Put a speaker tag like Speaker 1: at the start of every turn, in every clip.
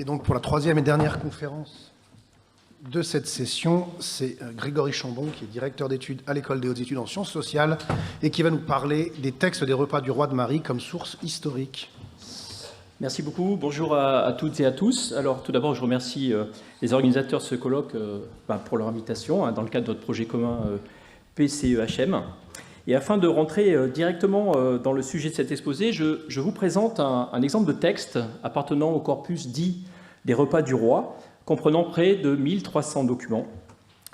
Speaker 1: Et donc pour la troisième et dernière conférence de cette session, c'est Grégory Chambon, qui est directeur d'études à l'École des hautes études en sciences sociales et qui va nous parler des textes des repas du roi de Marie comme source historique.
Speaker 2: Merci beaucoup. Bonjour à toutes et à tous. Alors tout d'abord, je remercie les organisateurs de ce colloque pour leur invitation dans le cadre de notre projet commun PCEHM. Et afin de rentrer directement dans le sujet de cet exposé, je vous présente un exemple de texte appartenant au corpus dit des repas du roi, comprenant près de 1300 documents.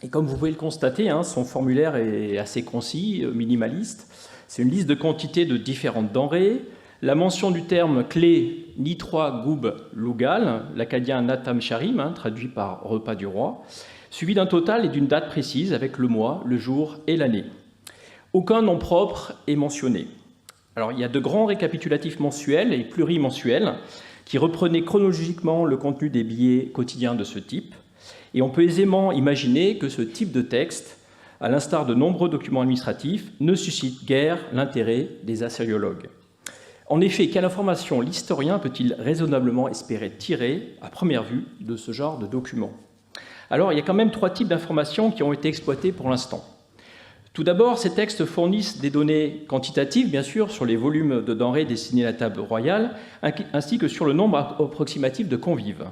Speaker 2: Et comme vous pouvez le constater, son formulaire est assez concis, minimaliste. C'est une liste de quantités de différentes denrées, la mention du terme clé Nitroa Goub Lugal, l'acadien Natam Charim, traduit par repas du roi, suivi d'un total et d'une date précise avec le mois, le jour et l'année. Aucun nom propre est mentionné. Alors, il y a de grands récapitulatifs mensuels et plurimensuels qui reprenaient chronologiquement le contenu des billets quotidiens de ce type. Et on peut aisément imaginer que ce type de texte, à l'instar de nombreux documents administratifs, ne suscite guère l'intérêt des assyriologues. En effet, quelle information l'historien peut-il raisonnablement espérer tirer, à première vue, de ce genre de documents? Alors, il y a quand même trois types d'informations qui ont été exploitées pour l'instant. Tout d'abord, ces textes fournissent des données quantitatives, bien sûr, sur les volumes de denrées destinées à la table royale, ainsi que sur le nombre approximatif de convives.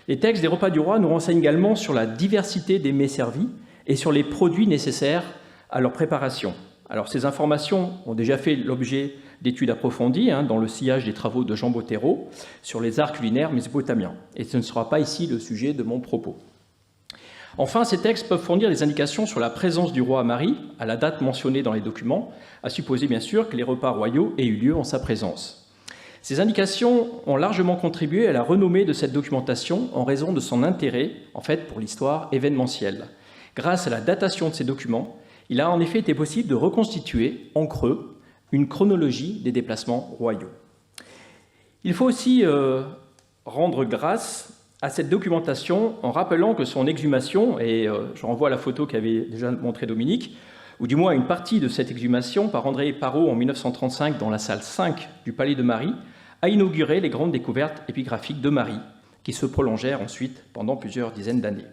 Speaker 2: Les textes des repas du roi nous renseignent également sur la diversité des mets servis et sur les produits nécessaires à leur préparation. Alors, ces informations ont déjà fait l'objet d'études approfondies dans le sillage des travaux de Jean Bottero sur les arts culinaires mésopotamiens. Et ce ne sera pas ici le sujet de mon propos. Enfin, ces textes peuvent fournir des indications sur la présence du roi à Marie, à la date mentionnée dans les documents, à supposer bien sûr que les repas royaux aient eu lieu en sa présence. Ces indications ont largement contribué à la renommée de cette documentation en raison de son intérêt, en fait, pour l'histoire événementielle. Grâce à la datation de ces documents, il a en effet été possible de reconstituer, en creux, une chronologie des déplacements royaux. Il faut aussi rendre grâce à cette documentation en rappelant que son exhumation, et je renvoie à la photo qu'avait déjà montré Dominique, ou du moins une partie de cette exhumation par André Parot en 1935 dans la salle 5 du Palais de Marie, a inauguré les grandes découvertes épigraphiques de Marie, qui se prolongèrent ensuite pendant plusieurs dizaines d'années.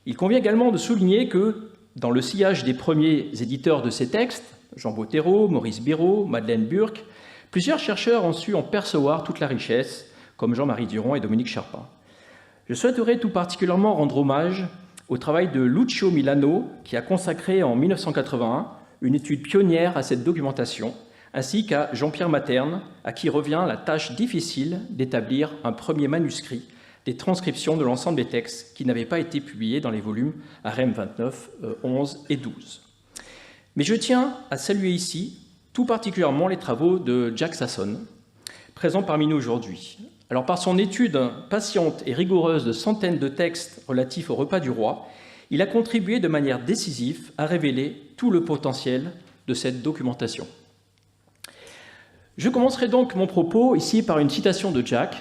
Speaker 2: Il convient également de souligner que, dans le sillage des premiers éditeurs de ces textes, Jean Bottero, Maurice Béraud, Madeleine Burck, plusieurs chercheurs ont su en percevoir toute la richesse, comme Jean-Marie Duron et Dominique Charpin. Je souhaiterais tout particulièrement rendre hommage au travail de Lucio Milano, qui a consacré en 1981 une étude pionnière à cette documentation, ainsi qu'à Jean-Pierre Materne, à qui revient la tâche difficile d'établir un premier manuscrit des transcriptions de l'ensemble des textes qui n'avaient pas été publiés dans les volumes Arem 29, 11 et 12. Mais je tiens à saluer ici tout particulièrement les travaux de Jack Sasson, présent parmi nous aujourd'hui. Alors, par son étude patiente et rigoureuse de centaines de textes relatifs au repas du roi, il a contribué de manière décisive à révéler tout le potentiel de cette documentation. Je commencerai donc mon propos ici par une citation de Jack,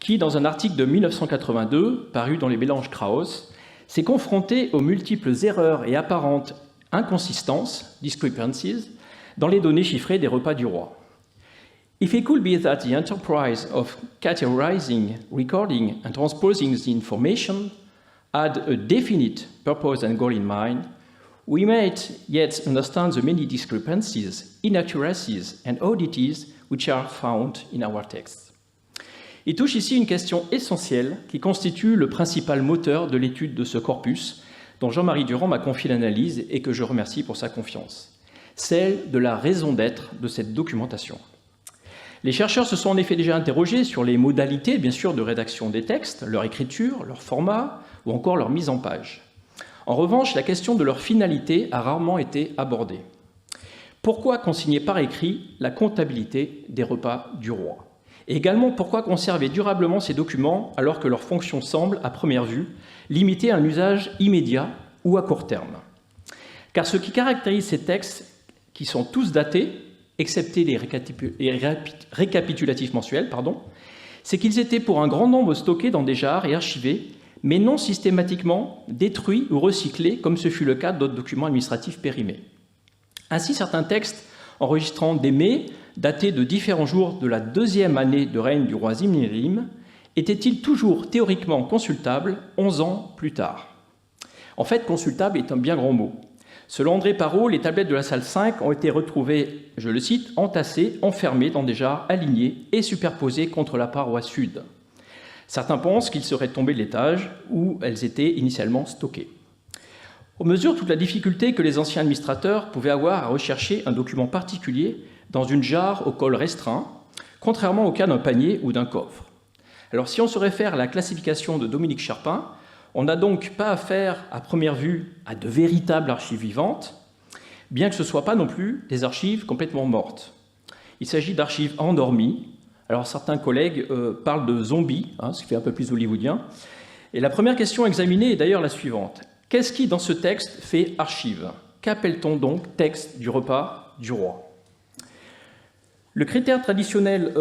Speaker 2: qui, dans un article de 1982, paru dans les Mélanges Krauss, s'est confronté aux multiples erreurs et apparentes inconsistances, discrepancies, dans les données chiffrées des repas du roi. If it could be that the enterprise of categorizing, recording, and transposing the information had a definite purpose and goal in mind, we might yet understand the many discrepancies, inaccuracies, and oddities which are found in our texts. Il touche ici une question essentielle qui constitue le principal moteur de l'étude de ce corpus, dont Jean-Marie Durand m'a confié l'analyse et que je remercie pour sa confiance, celle de la raison d'être de cette documentation. Les chercheurs se sont en effet déjà interrogés sur les modalités, bien sûr, de rédaction des textes, leur écriture, leur format ou encore leur mise en page. En revanche, la question de leur finalité a rarement été abordée. Pourquoi consigner par écrit la comptabilité des repas du roi? Et également, pourquoi conserver durablement ces documents alors que leur fonction semble, à première vue, limitée à un usage immédiat ou à court terme? Car ce qui caractérise ces textes, qui sont tous datés, excepté les récapitulatifs mensuels, c'est qu'ils étaient pour un grand nombre stockés dans des jarres et archivés, mais non systématiquement détruits ou recyclés, comme ce fut le cas d'autres documents administratifs périmés. Ainsi, certains textes enregistrant des mets datés de différents jours de la deuxième année de règne du roi Zimrilim était-il toujours théoriquement consultable 11 ans plus tard? En fait, consultable est un bien grand mot. Selon André Parrot, les tablettes de la salle 5 ont été retrouvées, je le cite, entassées, enfermées dans des jarres alignées et superposées contre la paroi sud. Certains pensent qu'ils seraient tombés de l'étage où elles étaient initialement stockées. On mesure toute la difficulté que les anciens administrateurs pouvaient avoir à rechercher un document particulier dans une jarre au col restreint, contrairement au cas d'un panier ou d'un coffre. Alors si on se réfère à la classification de Dominique Charpin, on n'a donc pas affaire à première vue à de véritables archives vivantes, bien que ce ne soit pas non plus des archives complètement mortes. Il s'agit d'archives endormies. Alors certains collègues parlent de zombies, ce qui fait un peu plus hollywoodien. Et la première question examinée est d'ailleurs la suivante. Qu'est-ce qui, dans ce texte, fait archive? Qu'appelle-t-on donc texte du repas du roi? Le critère traditionnel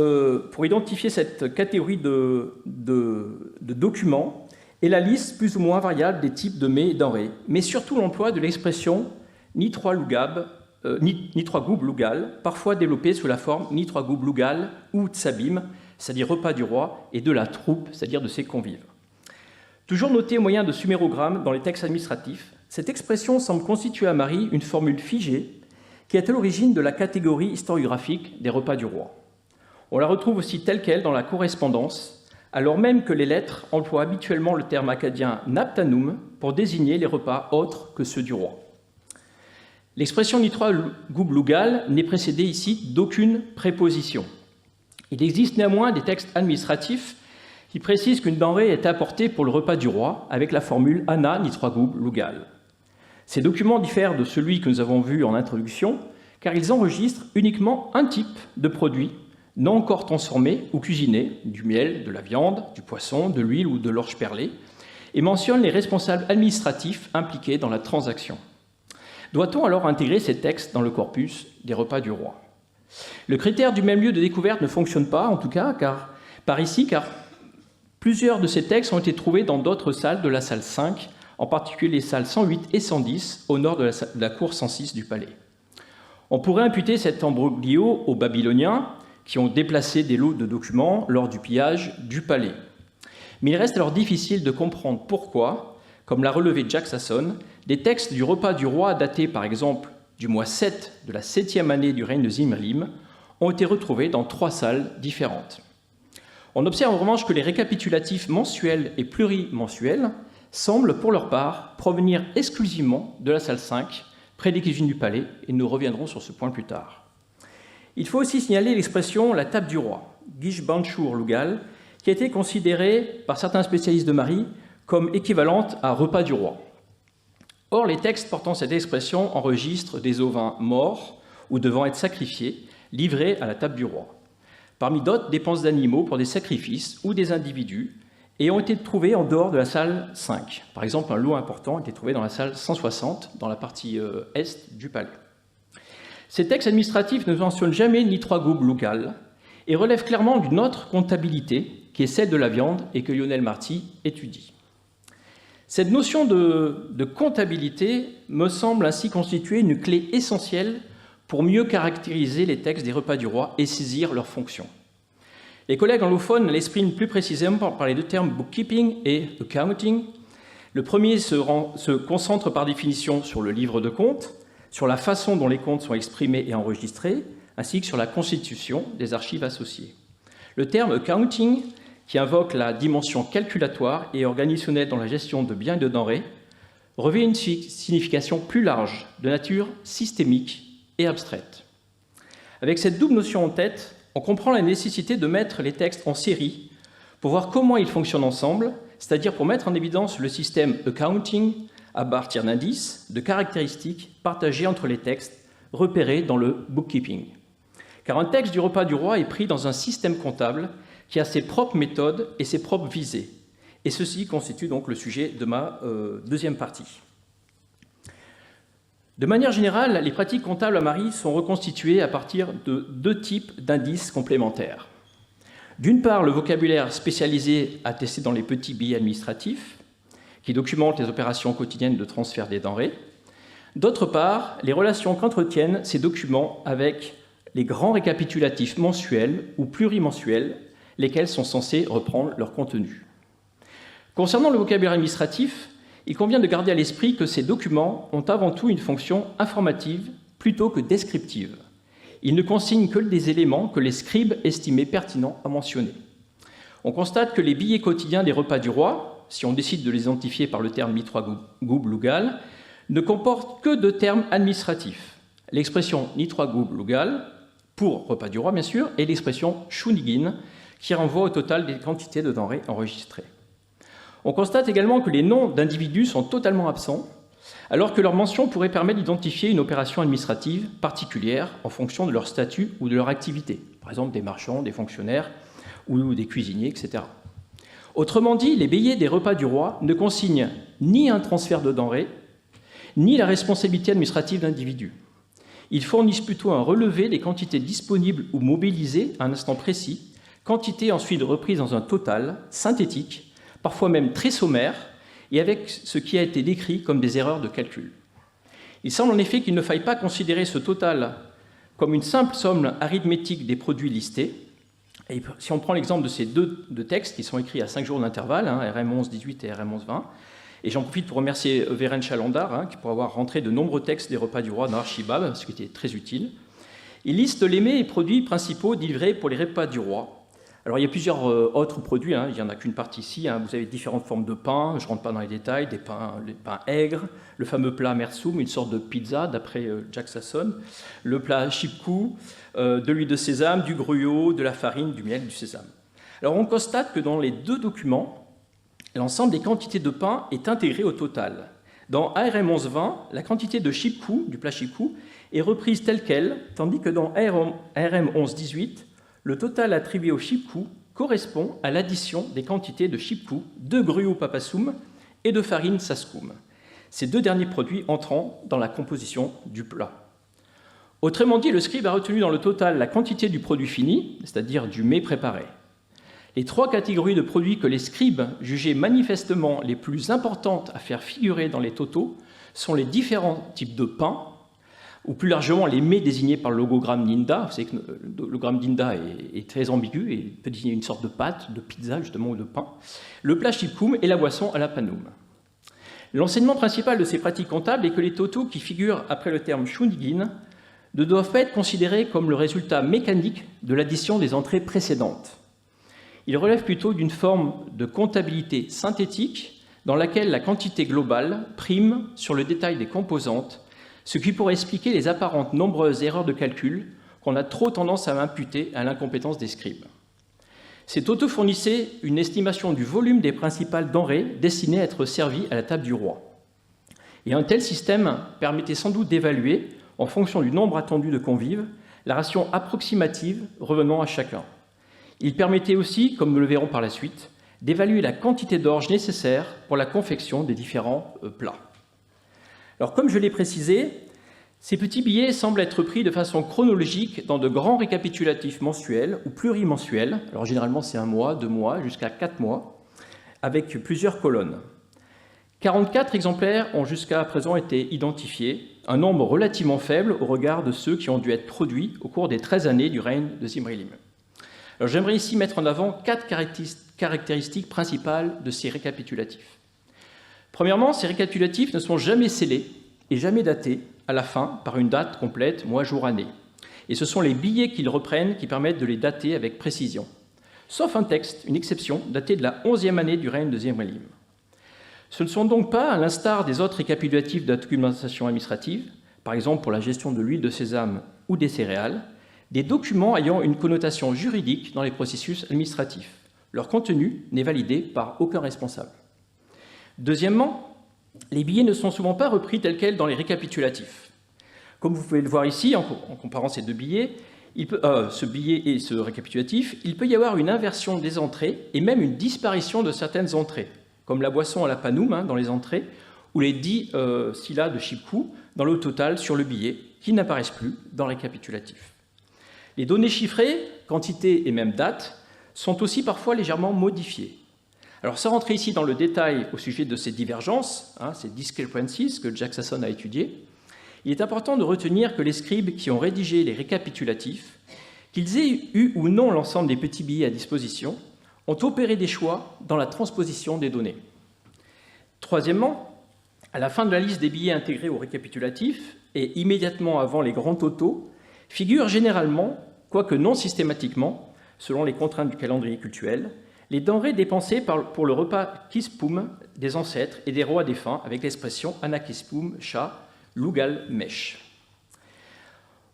Speaker 2: pour identifier cette catégorie de documents est la liste plus ou moins variable des types de mets et denrées, mais surtout l'emploi de l'expression nitrogoub lugal, parfois développée sous la forme nitrogoub lugal ou tsabim, c'est-à-dire repas du roi, et de la troupe, c'est-à-dire de ses convives. Toujours notée au moyen de sumérogrammes dans les textes administratifs, cette expression semble constituer à Marie une formule figée qui est à l'origine de la catégorie historiographique des repas du roi. On la retrouve aussi telle qu'elle dans la correspondance, alors même que les lettres emploient habituellement le terme akkadien naptanum pour désigner les repas autres que ceux du roi. L'expression nitrogoub lugal n'est précédée ici d'aucune préposition. Il existe néanmoins des textes administratifs qui précisent qu'une denrée est apportée pour le repas du roi avec la formule Anna nitrogoub lugal. Ces documents diffèrent de celui que nous avons vu en introduction car ils enregistrent uniquement un type de produit non encore transformé ou cuisiné, du miel, de la viande, du poisson, de l'huile ou de l'orge perlée, et mentionnent les responsables administratifs impliqués dans la transaction. Doit-on alors intégrer ces textes dans le corpus des repas du roi? Le critère du même lieu de découverte ne fonctionne pas, en tout cas, car plusieurs de ces textes ont été trouvés dans d'autres salles de la salle 5, en particulier les salles 108 et 110, au nord de la cour 106 du palais. On pourrait imputer cet imbroglio aux Babyloniens, qui ont déplacé des lots de documents lors du pillage du palais. Mais il reste alors difficile de comprendre pourquoi, comme l'a relevé Jack Sasson, des textes du repas du roi datés par exemple du mois 7 de la 7e année du règne de Zimrim ont été retrouvés dans 3 salles différentes. On observe en revanche que les récapitulatifs mensuels et plurimensuels semblent pour leur part provenir exclusivement de la salle 5, près des cuisines du palais, et nous reviendrons sur ce point plus tard. Il faut aussi signaler l'expression « la table du roi », Gish Banchour Lugal, qui a été considérée par certains spécialistes de Marie comme équivalente à repas du roi. Or, les textes portant cette expression enregistrent des ovins morts ou devant être sacrifiés, livrés à la table du roi. Parmi d'autres, dépenses d'animaux pour des sacrifices ou des individus, et ont été trouvés en dehors de la salle 5. Par exemple, un lot important a été trouvé dans la salle 160, dans la partie est du palais. Ces textes administratifs ne mentionnent jamais nitrogoub lugal et relèvent clairement d'une autre comptabilité, qui est celle de la viande et que Lionel Marty étudie. Cette notion de comptabilité me semble ainsi constituer une clé essentielle pour mieux caractériser les textes des repas du roi et saisir leurs fonctions. Les collègues anglophones l'expriment plus précisément par les deux termes bookkeeping et accounting. Le premier se concentre par définition sur le livre de compte, sur la façon dont les comptes sont exprimés et enregistrés, ainsi que sur la constitution des archives associées. Le terme accounting, qui invoque la dimension calculatoire et organisationnelle dans la gestion de biens et de denrées, revêt une signification plus large, de nature systémique et abstraite. Avec cette double notion en tête, on comprend la nécessité de mettre les textes en série pour voir comment ils fonctionnent ensemble, c'est-à-dire pour mettre en évidence le système accounting à partir d'indices, de caractéristiques partagées entre les textes repérés dans le bookkeeping. Car un texte du repas du roi est pris dans un système comptable qui a ses propres méthodes et ses propres visées. Et ceci constitue donc le sujet de ma deuxième partie. De manière générale, les pratiques comptables à Marie sont reconstituées à partir de 2 types d'indices complémentaires. D'une part, le vocabulaire spécialisé attesté dans les petits billets administratifs, qui documentent les opérations quotidiennes de transfert des denrées. D'autre part, les relations qu'entretiennent ces documents avec les grands récapitulatifs mensuels ou plurimensuels, lesquels sont censés reprendre leur contenu. Concernant le vocabulaire administratif, il convient de garder à l'esprit que ces documents ont avant tout une fonction informative plutôt que descriptive. Ils ne consignent que des éléments que les scribes estimaient pertinents à mentionner. On constate que les billets quotidiens des repas du roi, si on décide de les identifier par le terme Mitra Gub Lugal, ne comportent que de termes administratifs. L'expression Mitra Gub Lugal, pour repas du roi bien sûr, et l'expression Shunigin, qui renvoie au total des quantités de denrées enregistrées. On constate également que les noms d'individus sont totalement absents, alors que leur mention pourrait permettre d'identifier une opération administrative particulière en fonction de leur statut ou de leur activité, par exemple des marchands, des fonctionnaires ou des cuisiniers, etc. Autrement dit, les billets des repas du roi ne consignent ni un transfert de denrées, ni la responsabilité administrative d'individus. Ils fournissent plutôt un relevé des quantités disponibles ou mobilisées à un instant précis, quantités ensuite reprises dans un total synthétique, parfois même très sommaire, et avec ce qui a été décrit comme des erreurs de calcul. Il semble en effet qu'il ne faille pas considérer ce total comme une simple somme arithmétique des produits listés. Et si on prend l'exemple de ces deux textes qui sont écrits à 5 jours d'intervalle, RM 11-18 et RM 11-20, et j'en profite pour remercier Vérène Chalandard, pour avoir rentré de nombreux textes des repas du roi dans Archibab, ce qui était très utile. Il liste les mets et produits principaux livrés pour les repas du roi. Alors, il y a plusieurs autres produits, il n'y en a qu'une partie ici. Vous avez différentes formes de pain, je ne rentre pas dans les détails, les pains aigres, le fameux plat mersum, une sorte de pizza, d'après Jack Sasson, le plat chipkou, de l'huile de sésame, du gruau, de la farine, du miel, du sésame. Alors, on constate que dans les deux documents, l'ensemble des quantités de pain est intégré au total. Dans ARM 11-20, la quantité de chipkou, du plat chipkou, est reprise telle qu'elle, tandis que dans ARM 11-18, le total attribué au chipkou correspond à l'addition des quantités de chipkou, de gruau papassoum et de farine sascoum, ces deux derniers produits entrant dans la composition du plat. Autrement dit, le scribe a retenu dans le total la quantité du produit fini, c'est-à-dire du mets préparé. Les trois catégories de produits que les scribes jugeaient manifestement les plus importantes à faire figurer dans les totaux sont les différents types de pain, ou plus largement les mets désignés par le logogramme d'Inda. Vous savez que le logogramme d'Inda est très ambigu et peut désigner une sorte de pâte, de pizza justement, ou de pain, le plat chipkoum et la boisson à la panoum. L'enseignement principal de ces pratiques comptables est que les totaux qui figurent après le terme shunigin ne doivent pas être considérés comme le résultat mécanique de l'addition des entrées précédentes. Ils relèvent plutôt d'une forme de comptabilité synthétique dans laquelle la quantité globale prime sur le détail des composantes, ce qui pourrait expliquer les apparentes nombreuses erreurs de calcul qu'on a trop tendance à imputer à l'incompétence des scribes. Ces totaux fournissaient une estimation du volume des principales denrées destinées à être servies à la table du roi. Et un tel système permettait sans doute d'évaluer, en fonction du nombre attendu de convives, la ration approximative revenant à chacun. Il permettait aussi, comme nous le verrons par la suite, d'évaluer la quantité d'orge nécessaire pour la confection des différents plats. Alors, comme je l'ai précisé, ces petits billets semblent être pris de façon chronologique dans de grands récapitulatifs mensuels ou plurimensuels. Alors, généralement, c'est 1 mois, 2 mois, jusqu'à 4 mois, avec plusieurs colonnes. 44 exemplaires ont jusqu'à présent été identifiés, un nombre relativement faible au regard de ceux qui ont dû être produits au cours des 13 années du règne de Zimrilim. Alors, j'aimerais ici mettre en avant 4 caractéristiques principales de ces récapitulatifs. Premièrement, ces récapitulatifs ne sont jamais scellés et jamais datés à la fin par une date complète, mois, jour, année. Et ce sont les billets qu'ils reprennent qui permettent de les dater avec précision. Sauf un texte, une exception, daté de la 11e année du règne de Zimrilim. Ce ne sont donc pas, à l'instar des autres récapitulatifs de la documentation administrative, par exemple pour la gestion de l'huile de sésame ou des céréales, des documents ayant une connotation juridique dans les processus administratifs. Leur contenu n'est validé par aucun responsable. Deuxièmement, les billets ne sont souvent pas repris tels quels dans les récapitulatifs. Comme vous pouvez le voir ici, en comparant ces deux billets, ce billet et ce récapitulatif, il peut y avoir une inversion des entrées et même une disparition de certaines entrées, comme la boisson à la panoum dans les entrées, ou les 10 silas de chipkou dans le total sur le billet, qui n'apparaissent plus dans le récapitulatif. Les données chiffrées, quantité et même date, sont aussi parfois légèrement modifiées. Alors, sans rentrer ici dans le détail au sujet de ces divergences, ces discrepancies que Jack Sasson a étudiées, il est important de retenir que les scribes qui ont rédigé les récapitulatifs Qu'ils aient eu ou non l'ensemble des petits billets à disposition, ont opéré des choix dans la transposition des données. Troisièmement, à la fin de la liste des billets intégrés au récapitulatif et immédiatement avant les grands totaux, figurent généralement, quoique non systématiquement, selon les contraintes du calendrier cultuel, les denrées dépensées pour le repas kispum des ancêtres et des rois défunts avec l'expression anakispum cha lugal mesh.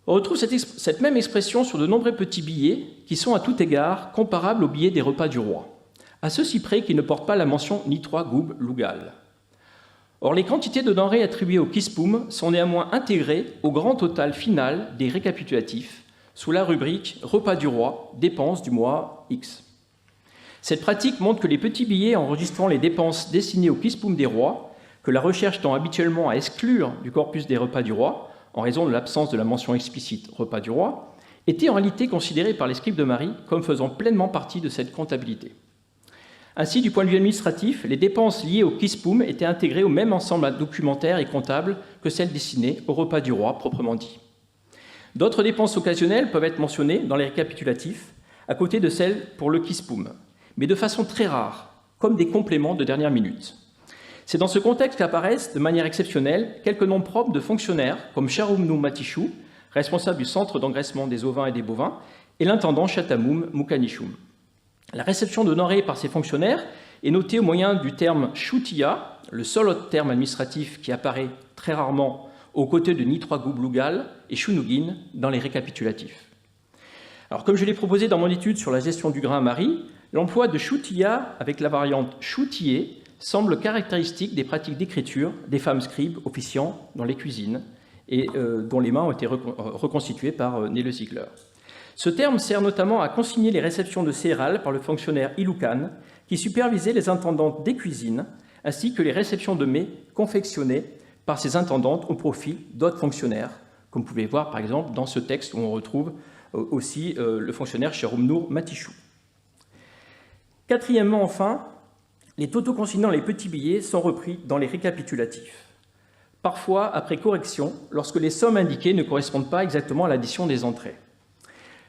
Speaker 2: On retrouve cette même expression sur de nombreux petits billets qui sont à tout égard comparables aux billets des repas du roi, à ceci près qu'ils ne portent pas la mention Nitra Gub Lugal. Or, les quantités de denrées attribuées au kispum sont néanmoins intégrées au grand total final des récapitulatifs sous la rubrique Repas du roi, dépenses du mois X. Cette pratique montre que les petits billets enregistrant les dépenses destinées au kispum des rois, que la recherche tend habituellement à exclure du corpus des repas du roi, en raison de l'absence de la mention explicite repas du roi, étaient en réalité considérés par les scribes de Marie comme faisant pleinement partie de cette comptabilité. Ainsi, du point de vue administratif, les dépenses liées au kispum étaient intégrées au même ensemble documentaire et comptable que celles destinées au repas du roi proprement dit. D'autres dépenses occasionnelles peuvent être mentionnées dans les récapitulatifs, à côté de celles pour le kispum, mais de façon très rare, comme des compléments de dernière minute. C'est dans ce contexte qu'apparaissent, de manière exceptionnelle, quelques noms propres de fonctionnaires, comme Charumnu Matichou, responsable du centre d'engraissement des ovins et des bovins, et l'intendant Chatamoum Mukanichum. La réception de denrées par ces fonctionnaires est notée au moyen du terme Shutiya, le seul autre terme administratif qui apparaît très rarement aux côtés de Nitra Gub Lugal et Shunugin dans les récapitulatifs. Alors, comme je l'ai proposé dans mon étude sur la gestion du grain à Marie, l'emploi de Shutiya avec la variante Shutiye semble caractéristique des pratiques d'écriture des femmes scribes officiant dans les cuisines et dont les mains ont été reconstituées par Nele Ziegler. Ce terme sert notamment à consigner les réceptions de céréales par le fonctionnaire Ilukan, qui supervisait les intendantes des cuisines, ainsi que les réceptions de mets confectionnés par ces intendantes au profit d'autres fonctionnaires, comme vous pouvez voir par exemple dans ce texte où on retrouve aussi le fonctionnaire Charumnu Matichou. Quatrièmement, enfin, les totaux consignant les petits billets sont repris dans les récapitulatifs, parfois après correction, lorsque les sommes indiquées ne correspondent pas exactement à l'addition des entrées.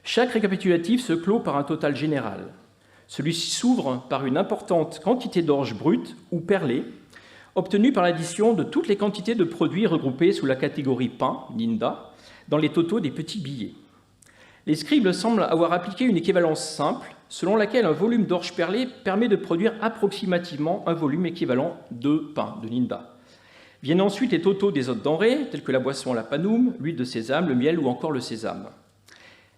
Speaker 2: Chaque récapitulatif se clôt par un total général. Celui-ci s'ouvre par une importante quantité d'orge brute ou perlée, obtenue par l'addition de toutes les quantités de produits regroupés sous la catégorie pain, ninda, dans les totaux des petits billets. Les scribes semblent avoir appliqué une équivalence simple, selon laquelle un volume d'orge perlée permet de produire approximativement un volume équivalent de pain, de ninda. Viennent ensuite les totaux des autres denrées, telles que la boisson à la panoum, l'huile de sésame, le miel ou encore le sésame.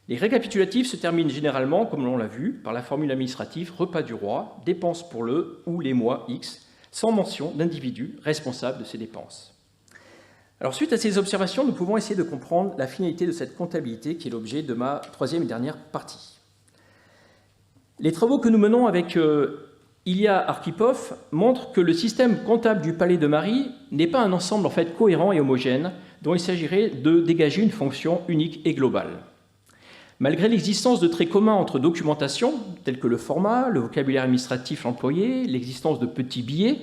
Speaker 2: Les récapitulatifs se terminent généralement, comme l'on l'a vu, par la formule administrative repas du roi, dépenses pour le ou les mois X, sans mention d'individu responsable de ces dépenses. Alors, suite à ces observations, nous pouvons essayer de comprendre la finalité de cette comptabilité qui est l'objet de ma troisième et dernière partie. Les travaux que nous menons avec Ilya Arkhipov montrent que le système comptable du Palais de Marie n'est pas un ensemble en fait cohérent et homogène dont il s'agirait de dégager une fonction unique et globale. Malgré l'existence de traits communs entre documentations, tels que le format, le vocabulaire administratif employé, l'existence de petits billets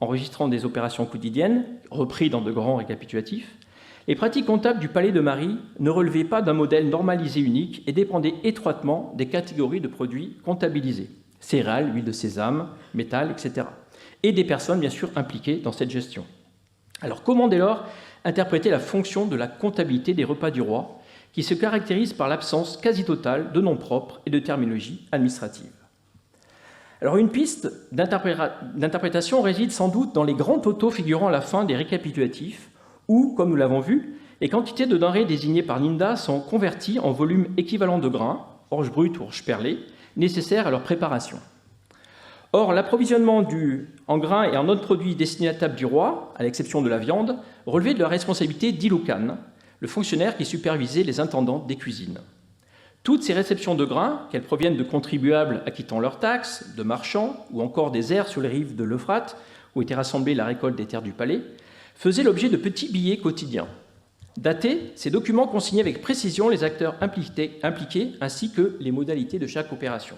Speaker 2: enregistrant des opérations quotidiennes, repris dans de grands récapitulatifs, les pratiques comptables du Palais de Marie ne relevaient pas d'un modèle normalisé unique et dépendaient étroitement des catégories de produits comptabilisés, céréales, huile de sésame, métal, etc., et des personnes bien sûr impliquées dans cette gestion. Alors comment dès lors interpréter la fonction de la comptabilité des repas du roi, qui se caractérise par l'absence quasi totale de noms propres et de terminologie administrative. Alors une piste d'interprétation réside sans doute dans les grands totaux figurant à la fin des récapitulatifs, où, comme nous l'avons vu, les quantités de denrées désignées par Ninda sont converties en volume équivalent de grains, orge brute ou orge perlée, nécessaires à leur préparation. Or, l'approvisionnement en grains et en autres produits destinés à la table du roi, à l'exception de la viande, relevait de la responsabilité d'Ilukan, le fonctionnaire qui supervisait les intendantes des cuisines. Toutes ces réceptions de grains, qu'elles proviennent de contribuables acquittant leurs taxes, de marchands ou encore des aires sur les rives de l'Euphrate, où était rassemblée la récolte des terres du palais, faisaient l'objet de petits billets quotidiens. Datés, ces documents consignaient avec précision les acteurs impliqués ainsi que les modalités de chaque opération.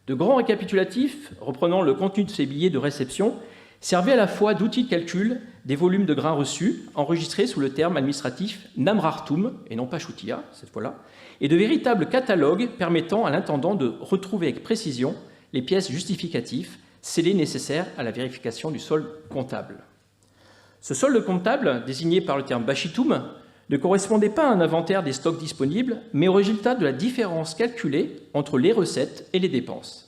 Speaker 2: De grands récapitulatifs, reprenant le contenu de ces billets de réception, servait à la fois d'outil de calcul des volumes de grains reçus, enregistrés sous le terme administratif Namrartum, et non pas Choutilla, cette fois-là, et de véritables catalogues permettant à l'intendant de retrouver avec précision les pièces justificatives scellées nécessaires à la vérification du solde comptable. Ce solde comptable, désigné par le terme Bachitum, ne correspondait pas à un inventaire des stocks disponibles, mais au résultat de la différence calculée entre les recettes et les dépenses.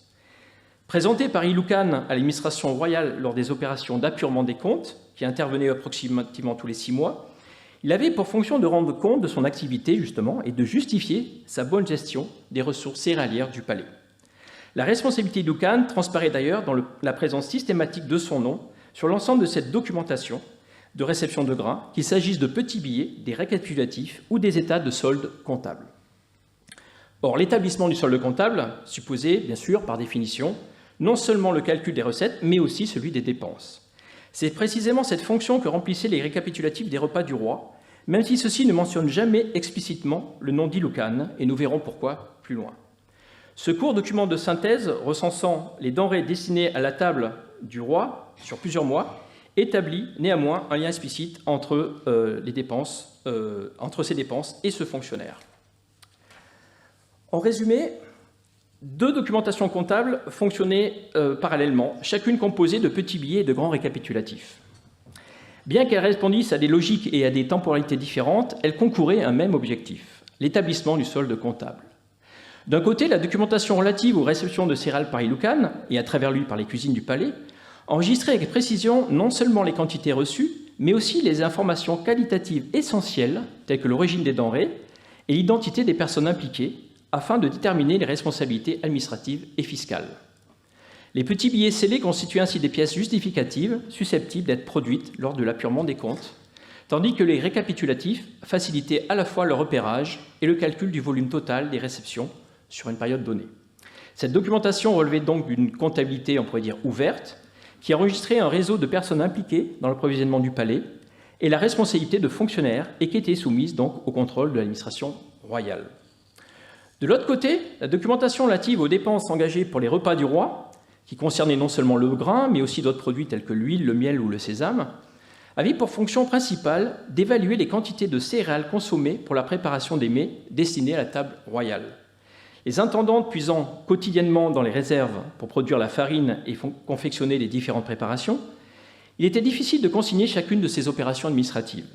Speaker 2: Présenté par Iloukan à l'administration royale lors des opérations d'appurement des comptes, qui intervenaient approximativement tous les 6 mois, il avait pour fonction de rendre compte de son activité, justement, et de justifier sa bonne gestion des ressources céréalières du palais. La responsabilité d'Iloukan transparaît d'ailleurs dans la présence systématique de son nom sur l'ensemble de cette documentation de réception de grains, qu'il s'agisse de petits billets, des récapitulatifs ou des états de solde comptable. Or, l'établissement du solde comptable supposait, bien sûr, par définition, non seulement le calcul des recettes, mais aussi celui des dépenses. C'est précisément cette fonction que remplissaient les récapitulatifs des repas du roi, même si ceux-ci ne mentionnent jamais explicitement le nom d'Iloukan, et nous verrons pourquoi plus loin. Ce court document de synthèse recensant les denrées destinées à la table du roi sur plusieurs mois établit néanmoins un lien explicite entre, entre ces dépenses et ce fonctionnaire. En résumé, 2 documentations comptables fonctionnaient parallèlement, chacune composée de petits billets et de grands récapitulatifs. Bien qu'elles répondissent à des logiques et à des temporalités différentes, elles concouraient à un même objectif, l'établissement du solde comptable. D'un côté, la documentation relative aux réceptions de céréales par Iloukan, et à travers lui par les cuisines du palais, enregistrait avec précision non seulement les quantités reçues, mais aussi les informations qualitatives essentielles, telles que l'origine des denrées et l'identité des personnes impliquées, afin de déterminer les responsabilités administratives et fiscales. Les petits billets scellés constituaient ainsi des pièces justificatives susceptibles d'être produites lors de l'appurement des comptes, tandis que les récapitulatifs facilitaient à la fois le repérage et le calcul du volume total des réceptions sur une période donnée. Cette documentation relevait donc d'une comptabilité, on pourrait dire, ouverte, qui enregistrait un réseau de personnes impliquées dans l'approvisionnement du palais et la responsabilité de fonctionnaires et qui était soumise donc au contrôle de l'administration royale. De l'autre côté, la documentation relative aux dépenses engagées pour les repas du roi, qui concernait non seulement le grain, mais aussi d'autres produits tels que l'huile, le miel ou le sésame, avait pour fonction principale d'évaluer les quantités de céréales consommées pour la préparation des mets destinés à la table royale. Les intendantes puisant quotidiennement dans les réserves pour produire la farine et confectionner les différentes préparations, il était difficile de consigner chacune de ces opérations administratives.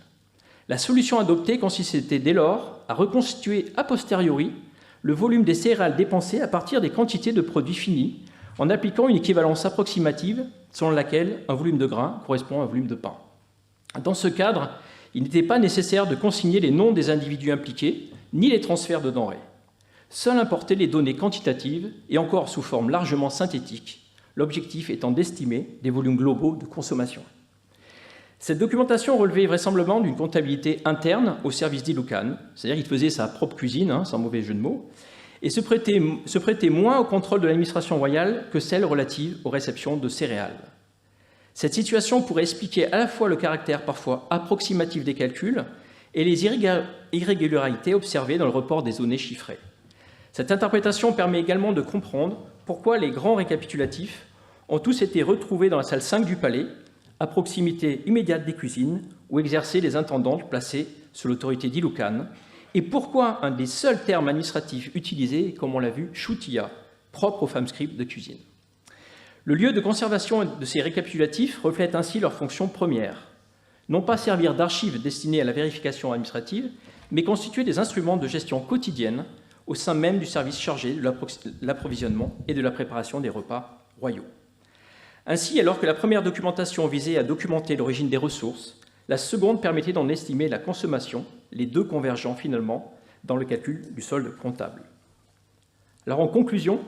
Speaker 2: La solution adoptée consistait dès lors à reconstituer a posteriori le volume des céréales dépensées à partir des quantités de produits finis, en appliquant une équivalence approximative selon laquelle un volume de grain correspond à un volume de pain. Dans ce cadre, il n'était pas nécessaire de consigner les noms des individus impliqués, ni les transferts de denrées. Seul importaient les données quantitatives, et encore sous forme largement synthétique, l'objectif étant d'estimer des volumes globaux de consommation. Cette documentation relevait vraisemblablement d'une comptabilité interne au service d'Iloukan, c'est-à-dire qu'il faisait sa propre cuisine, sans mauvais jeu de mots, et se prêtait moins au contrôle de l'administration royale que celle relative aux réceptions de céréales. Cette situation pourrait expliquer à la fois le caractère parfois approximatif des calculs et les irrégularités observées dans le report des données chiffrées. Cette interprétation permet également de comprendre pourquoi les grands récapitulatifs ont tous été retrouvés dans la salle 5 du palais, à proximité immédiate des cuisines, où exerçaient les intendantes placées sous l'autorité d'Iloukan, et pourquoi un des seuls termes administratifs utilisés est, comme on l'a vu, Choutilla, propre aux femmes scribes de cuisine. Le lieu de conservation de ces récapitulatifs reflète ainsi leur fonction première, non pas servir d'archives destinées à la vérification administrative, mais constituer des instruments de gestion quotidienne au sein même du service chargé de l'approvisionnement et de la préparation des repas royaux. Ainsi, alors que la première documentation visait à documenter l'origine des ressources, la seconde permettait d'en estimer la consommation, les deux convergeant finalement dans le calcul du solde comptable. Alors en conclusion,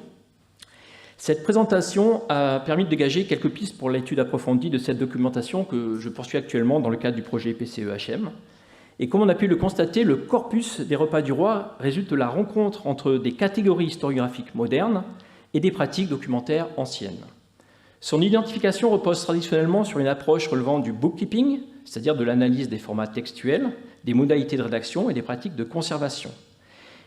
Speaker 2: cette présentation a permis de dégager quelques pistes pour l'étude approfondie de cette documentation que je poursuis actuellement dans le cadre du projet PCE-HM. Et comme on a pu le constater, le corpus des repas du roi résulte de la rencontre entre des catégories historiographiques modernes et des pratiques documentaires anciennes. Son identification repose traditionnellement sur une approche relevant du bookkeeping, c'est-à-dire de l'analyse des formats textuels, des modalités de rédaction et des pratiques de conservation.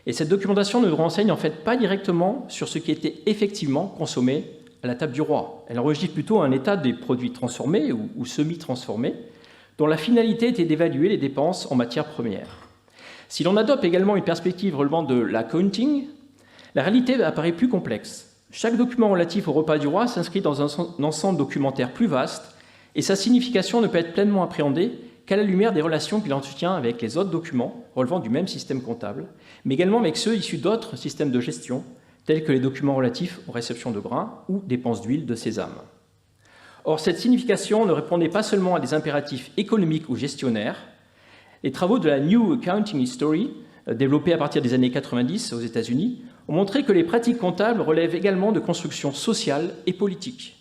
Speaker 2: Et cette documentation ne nous renseigne en fait pas directement sur ce qui était effectivement consommé à la table du roi. Elle enregistre plutôt un état des produits transformés ou semi-transformés, dont la finalité était d'évaluer les dépenses en matières premières. Si l'on adopte également une perspective relevant de l'accounting, la réalité apparaît plus complexe. Chaque document relatif au repas du roi s'inscrit dans un ensemble documentaire plus vaste, et sa signification ne peut être pleinement appréhendée qu'à la lumière des relations qu'il entretient avec les autres documents relevant du même système comptable, mais également avec ceux issus d'autres systèmes de gestion, tels que les documents relatifs aux réceptions de grains ou dépenses d'huile de sésame. Or, cette signification ne répondait pas seulement à des impératifs économiques ou gestionnaires. Les travaux de la New Accounting History, développés à partir des années 90 aux États-Unis, ont montré que les pratiques comptables relèvent également de constructions sociales et politiques.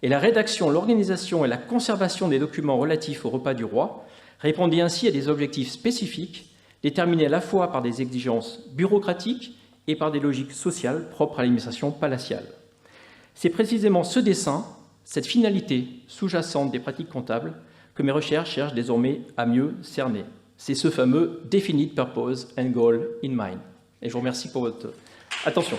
Speaker 2: Et la rédaction, l'organisation et la conservation des documents relatifs au repas du roi répondaient ainsi à des objectifs spécifiques, déterminés à la fois par des exigences bureaucratiques et par des logiques sociales propres à l'administration palatiale. C'est précisément ce dessin, cette finalité sous-jacente des pratiques comptables, que mes recherches cherchent désormais à mieux cerner. C'est ce fameux « Definite Purpose and Goal in Mind ». Et je vous remercie pour votre attention.